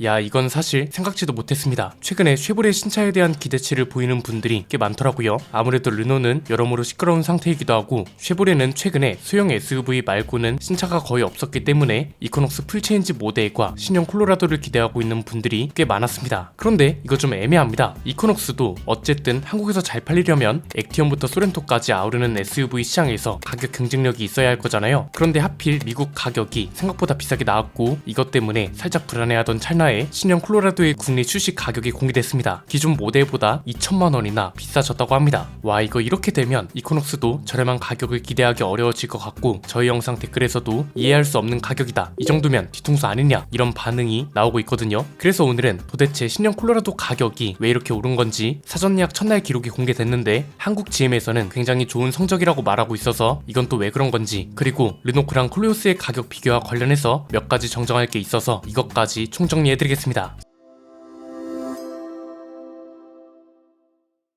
야, 이건 사실 생각지도 못했습니다. 최근에 쉐보레 신차에 대한 기대치를 보이는 분들이 꽤 많더라고요. 아무래도 르노는 여러모로 시끄러운 상태이기도 하고 쉐보레는 최근에 소형 SUV 말고는 신차가 거의 없었기 때문에 이코녹스 풀체인지 모델과 신형 콜로라도를 기대하고 있는 분들이 꽤 많았습니다. 그런데 이거 좀 애매합니다. 이코녹스도 어쨌든 한국에서 잘 팔리려면 액티온부터 소렌토까지 아우르는 SUV 시장에서 가격 경쟁력이 있어야 할 거잖아요. 그런데 하필 미국 가격이 생각보다 비싸게 나왔고 이것 때문에 살짝 불안해하던 찰나에 신형 콜로라도의 국내 출시 가격이 공개됐습니다. 기존 모델보다 2천만 원이나 비싸졌다고 합니다. 와, 이거 이렇게 되면 이코녹스도 저렴한 가격을 기대하기 어려워질 것 같고 저희 영상 댓글에서도 이해할 수 없는 가격이다, 이 정도면 뒤통수 아니냐, 이런 반응이 나오고 있거든요. 그래서 오늘은 도대체 신형 콜로라도 가격이 왜 이렇게 오른 건지 사전 예약 첫날 기록이 공개됐는데 한국 GM에서는 굉장히 좋은 성적이라고 말하고 있어서 이건 또 왜 그런 건지, 그리고 르노크랑 콜로세의 가격 비교와 관련해서 몇 가지 정정할 게 있어서 이것까지 총정리해드리겠습니다.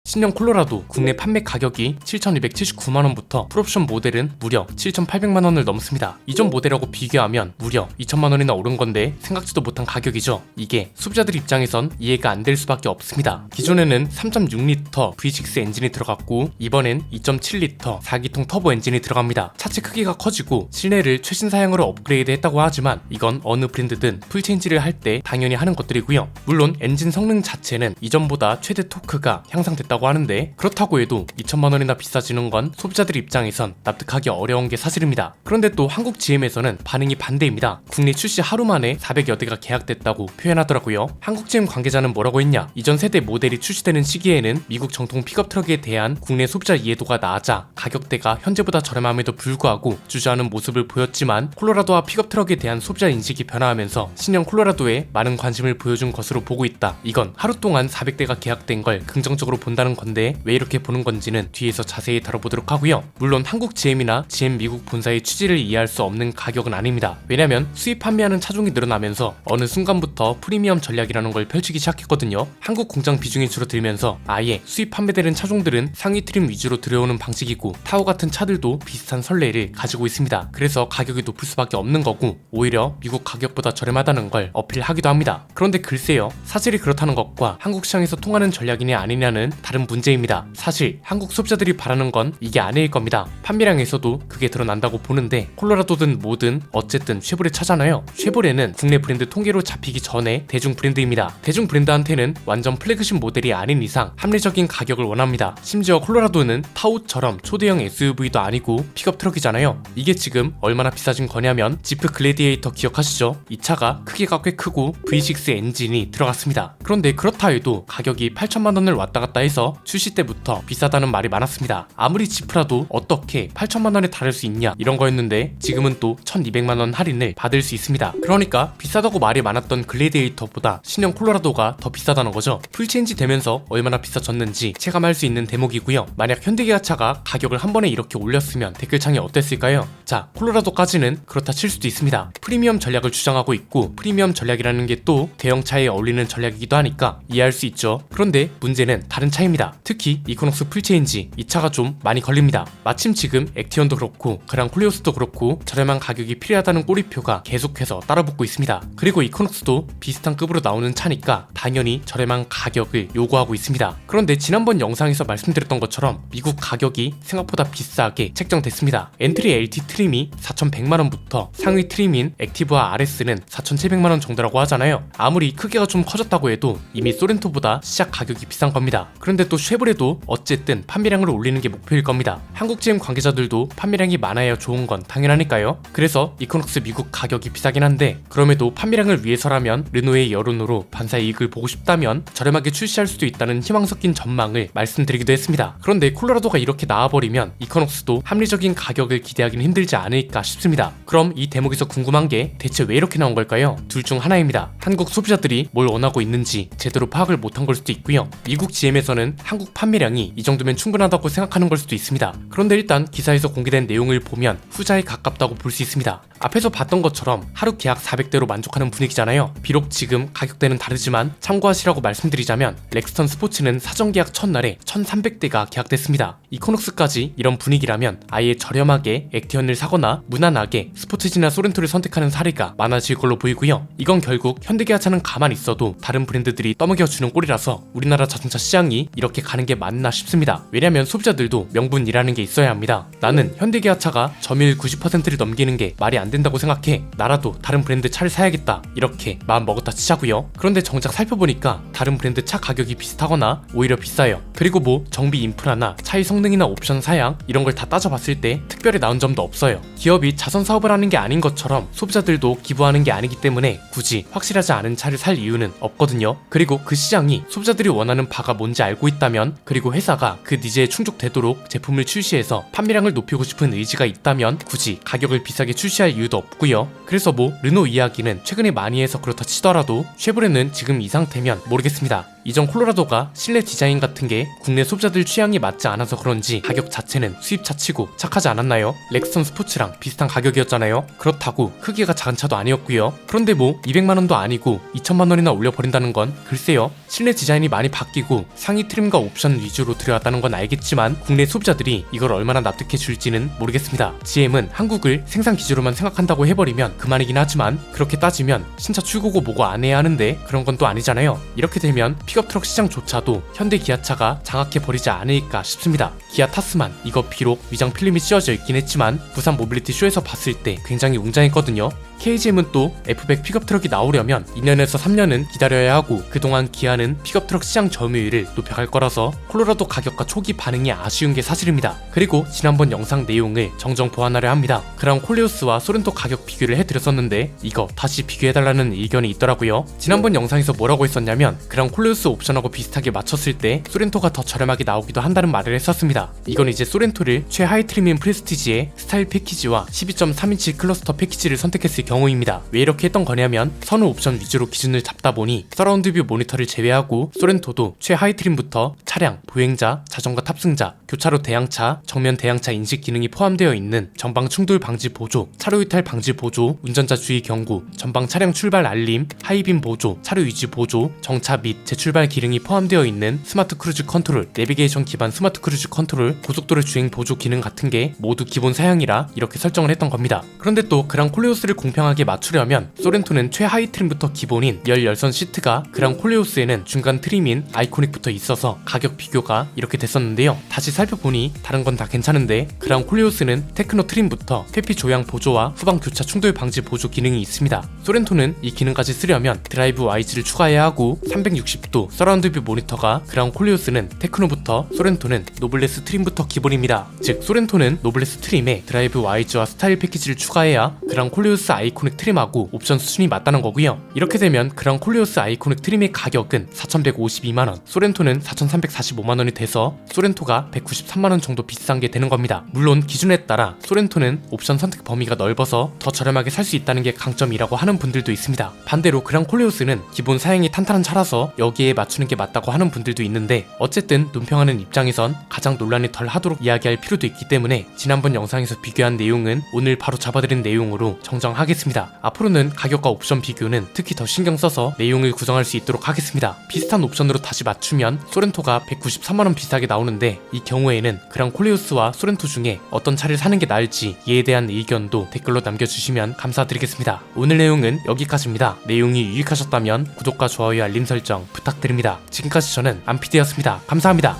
신형 콜로라도 국내 판매 가격이 7,279만원부터 풀옵션 모델은 무려 7,800만원을 넘습니다. 이전 모델하고 비교하면 무려 2천만원이나 오른 건데 생각지도 못한 가격이죠. 이게 소비자들 입장에선 이해가 안 될 수밖에 없습니다. 기존에는 3.6L V6 엔진이 들어갔고 이번엔 2.7L 4기통 터보 엔진이 들어갑니다. 차체 크기가 커지고 실내를 최신 사양으로 업그레이드 했다고 하지만 이건 어느 브랜드든 풀체인지를 할 때 당연히 하는 것들이고요. 물론 엔진 성능 자체는 이전보다 최대 토크가 향상됐다고 하는데 그렇다고 해도 2천만원이나 비싸지는 건 소비자들 입장에선 납득하기 어려운 게 사실입니다. 그런데 또 한국 GM에서는 반응이 반대입니다. 국내 출시 하루 만에 400여 대가 계약됐다고 표현하더라고요. 한국 GM 관계자는 뭐라고 했냐, 이전 세대 모델이 출시되는 시기에는 미국 정통 픽업 트럭에 대한 국내 소비자 이해도가 낮아 가격대가 현재보다 저렴함에도 불구하고 주저하는 모습을 보였지만 콜로라도와 픽업 트럭에 대한 소비자 인식이 변화하면서 신형 콜로라도에 많은 관심을 보여준 것으로 보고 있다. 이건 하루 동안 400대가 계약된 걸 긍정적으로 본다는 건데 왜 이렇게 보는 건지는 뒤에서 자세히 다뤄보도록 하고요. 물론 한국 GM이나 GM 미국 본사의 취지를 이해할 수 없는 가격은 아닙니다. 왜냐면 수입 판매하는 차종이 늘어나면서 어느 순간부터 프리미엄 전략이라는 걸 펼치기 시작했거든요. 한국 공장 비중이 줄어들면서 아예 수입 판매되는 차종들은 상위 트림 위주로 들여오는 방식이고 타오 같은 차들도 비슷한 선례를 가지고 있습니다. 그래서 가격이 높을 수밖에 없는 거고 오히려 미국 가격보다 저렴하다는 걸 어필하기도 합니다. 그런데 글쎄요, 사실이 그렇다는 것과 한국 시장에서 통하는 전략이냐 아니냐는 다른 문제입니다. 사실 한국 소비자들이 바라는 건 이게 아닐 겁니다. 판매량에서도 그게 드러난다고 보는데 콜로라도든 뭐든 어쨌든 쉐보레 차잖아요. 쉐보레는 국내 브랜드 통계로 잡히기 전에 대중 브랜드입니다. 대중 브랜드한테는 완전 플래그십 모델이 아닌 이상 합리적인 가격을 원합니다. 심지어 콜로라도는 타오처럼 초대형 SUV도 아니고 픽업 트럭이잖아요. 이게 지금 얼마나 비싸진 거냐면 지프 글래디에이터 기억하시죠? 이 차가 크기가 꽤 크고 V6 엔진이 들어갔습니다. 그런데 그렇다 해도 가격이 8천만원을 왔다 갔다 해서 출시 때부터 비싸다는 말이 많았습니다. 아무리 지프라도 어떻게 8천만원에 달할 수 있냐 이런 거였는데 지금은 또 1200만원 할인을 받을 수 있습니다. 그러니까 비싸다고 말이 많았던 글래디에이터보다 신형 콜로라도가 더 비싸다는 거죠. 풀체인지 되면서 얼마나 비싸졌는지 체감할 수 있는 대목이고요. 만약 현대기아차가 가격을 한 번에 이렇게 올렸으면 댓글창이 어땠을까요? 자, 콜로라도까지는 그렇다 칠 수도 있습니다. 프리미엄 전략을 주장하고 있고 프리미엄 전략이라는 게 또 대형차에 어울리는 전략이기도 하니까 이해할 수 있죠. 그런데 문제는 다른 차입니다. 특히 이코녹스 풀체인지 이 차가 좀 많이 걸립니다. 마침 지금 액티온도 그렇고 그랑 콜리오스도 그렇고 저렴한 가격이 필요하다는 꼬리표가 계속해서 따라붙고 있습니다. 그리고 이코녹스도 비슷한 급으로 나오는 차니까 당연히 저렴한 가격을 요구하고 있습니다. 그런데 지난번 영상에서 말씀드렸던 것처럼 미국 가격이 생각보다 비싸게 책정됐습니다. 엔트리 LT 트림이 4,100만원부터 상위 트림인 액티브와 RS는 4,700만원 정도라고 하잖아요. 아무리 크기가 좀 커졌다고 해도 이미 소렌토보다 시작 가격이 비싼 겁니다. 그런데 또 쉐보레도 어쨌든 판매량을 올리는 게 목표일 겁니다. 한국 GM 관계자들도 판매량이 많아야 좋은 건 당연하니까요. 그래서 이코녹스 미국 가격이 비싸긴 한데 그럼에도 판매량을 위해서라면 르노의 여론으로 반사 이익을 보고 싶다면 저렴하게 출시할 수도 있다는 희망 섞인 전망을 말씀드리기도 했습니다. 그런데 콜로라도가 이렇게 나와버리면 이코녹스도 합리적인 가격을 기대하기는 힘들지 않을까 싶습니다. 그럼 이 대목에서 궁금한 게 대체 왜 이렇게 나온 걸까요? 둘 중 하나입니다. 한국 소비자들이 뭘 원하고 있는지 제대로 파악을 못한 걸 수도 있고요. 미국 GM에서는 보시는 한국 판매량이 이 정도면 충분하다고 생각하는 걸 수도 있습니다. 그런데 일단 기사에서 공개된 내용을 보면 후자에 가깝다고 볼 수 있습니다. 앞에서 봤던 것처럼 하루 계약 400대로 만족하는 분위기잖아요. 비록 지금 가격대는 다르지만 참고하시라고 말씀드리자면 렉스턴 스포츠는 사전 계약 첫날에 1300대가 계약됐습니다. 이코녹스까지 이런 분위기라면 아예 저렴하게 액티언을 사거나 무난하게 스포츠지나 소렌토를 선택하는 사례가 많아질 걸로 보이고요. 이건 결국 현대기아차는 가만히 있어도 다른 브랜드들이 떠먹여주는 꼴이라서 우리나라 자동차 시장이 이렇게 가는 게 맞나 싶습니다. 왜냐면 소비자들도 명분이라는 게 있어야 합니다. 나는 현대기아차가 점유율 90%를 넘기는 게 말이 안 된다고 생각해. 나라도 다른 브랜드 차를 사야겠다. 이렇게 마음 먹었다 치자고요. 그런데 정작 살펴보니까 다른 브랜드 차 가격이 비슷하거나 오히려 비싸요. 그리고 뭐 정비 인프라나 차의 성능이나 옵션 사양 이런 걸 다 따져봤을 때 특별히 나은 점도 없어요. 기업이 자선 사업을 하는 게 아닌 것처럼 소비자들도 기부하는 게 아니기 때문에 굳이 확실하지 않은 차를 살 이유는 없거든요. 그리고 그 시장이 소비자들이 원하는 바가 뭔지 알고 있다면, 그리고 회사가 그 니즈에 충족되도록 제품을 출시해서 판매량을 높이고 싶은 의지가 있다면 굳이 가격을 비싸게 출시할 이유도 없고요. 그래서 뭐 르노 이야기는 최근에 많이 해서 그렇다 치더라도 쉐보레는 지금 이 상태면 모르겠습니다. 이전 콜로라도가 실내 디자인 같은 게 국내 소비자들 취향이 맞지 않아서 그런지 가격 자체는 수입차 치고 착하지 않았나요? 렉스턴 스포츠랑 비슷한 가격이었잖아요. 그렇다고 크기가 작은 차도 아니었고요. 그런데 뭐 200만원도 아니고 2천만원이나 올려버린다는 건 글쎄요. 실내 디자인이 많이 바뀌고 상위 트림과 옵션 위주로 들여왔다는 건 알겠지만 국내 소비자들이 이걸 얼마나 납득해 줄지는 모르겠습니다. GM은 한국을 생산 기지로만 생각한다고 해버리면 그만이긴 하지만, 그렇게 따지면 신차 출고고 뭐고 안 해야 하는데 그런 건 또 아니잖아요. 이렇게 되면 픽업 트럭 시장조차도 현대 기아차가 장악해 버리지 않을까 싶습니다. 기아 타스만 이거 비록 위장 필름이 씌워져 있긴 했지만 부산 모빌리티 쇼에서 봤을 때 굉장히 웅장했거든요. KGM은 또 F백 픽업 트럭이 나오려면 2년에서 3년은 기다려야 하고, 그동안 기아는 픽업 트럭 시장 점유율을 높여갈 거라서 콜로라도 가격과 초기 반응이 아쉬운 게 사실입니다. 그리고 지난번 영상 내용을 정정 보완하려 합니다. 그라운 콜레오스와 소렌토 가격 비교를 해드렸었는데 이거 다시 비교해달라는 의견이 있더라고요. 지난번 영상에서 뭐라고 했었냐면 그라운 콜레오스 옵션하고 비슷하게 맞췄을 때 소렌토가 더 저렴하게 나오기도 한다는 말을 했었습니다. 이건 이제 소렌토를 최하위 트림인 프레스티지의 스타일 패키지와 12.3인치 클러스터 패키지를 선택했을 경우입니다. 왜 이렇게 했던 거냐면 선호 옵션 위주로 기준을 잡다 보니 서라운드 뷰 모니터를 제외하고 소렌토도 최하위 트림부터 차량, 보행자, 자전거 탑승자, 교차로 대항차, 정면 대항차 인식 기능이 포함되어 있는 전방 충돌 방지 보조, 차로 이탈 방지 보조, 운전자 주의 경고, 전방 차량 출발 알림, 하이빔 보조, 차로 유지 보조, 정차 및 재출발 기능이 포함되어 있는 스마트 크루즈 컨트롤, 내비게이션 기반 스마트 크루즈 컨트롤, 고속도로 주행 보조 기능 같은 게 모두 기본 사양이라 이렇게 설정을 했던 겁니다. 그런데 또 그랑 콜레오스를 공평하게 맞추려면 소렌토는 최하위 트림부터 기본인 열선 시트가 그랑 콜레오스에는 중간 트림인 아이코닉부터 있어서 가격 비교가 이렇게 됐었는데요. 다시 살펴보니 다른 건 다 괜찮은데 그랑 콜레오스는 테크노 트림부터 회피 조향 보조와 후방 교차 충돌 방지 보조 기능이 있습니다. 소렌토는 이 기능까지 쓰려면 드라이브 와이즈를 추가해야 하고 360도 서라운드 뷰 모니터가 그랑 콜레오스는 테크노부터, 소렌토는 노블레스 트림부터 기본입니다. 즉 소렌토는 노블레스 트림에 드라이브 와이즈와 스타일 패키지를 추가해야 그랑 콜레오스 아이코닉 트림하고 옵션 수준이 맞다는 거고요. 이렇게 되면 그랑 콜레오스 아이코닉 트림의 가격은 4,152만원, 소렌토는 4,345만원이 돼서 소렌토가 193만원 정도 비싼 게 되는 겁니다. 물론 기준에 따라 소렌토는 옵션 선택 범위가 넓어서 더 저렴하게 살 수 있다는 게 강점이라고 하는 분들도 있습니다. 반대로 그랑 콜레오스는 기본 사양이 탄탄한 차라서 여기에 맞추는 게 맞다고 하는 분들도 있는데, 어쨌든 논평하는 입장에선 가장 논란이 덜 하도록 이야기할 필요도 있기 때문에 지난번 영상에서 비교한 내용은 오늘 바로 잡아드린 내용으로 정정하겠습니다. 앞으로는 가격과 옵션 비교는 특히 더 신경 써서 내용을 구성할 수 있도록 하겠습니다. 비슷한 옵션으로 다시 맞추면 소렌토가 193만원 비싸게 나오는데, 이 경우에는 그랑 콜레오스와 소렌토 중에 어떤 차를 사는 게 나을지 이에 대한 의견도 댓글로 남겨주시면 감사드리겠습니다. 오늘 내용은 여기까지입니다. 내용이 유익하셨다면 구독과 좋아요 알림 설정 부탁드립니다. 지금까지 저는 안피디였습니다. 감사합니다.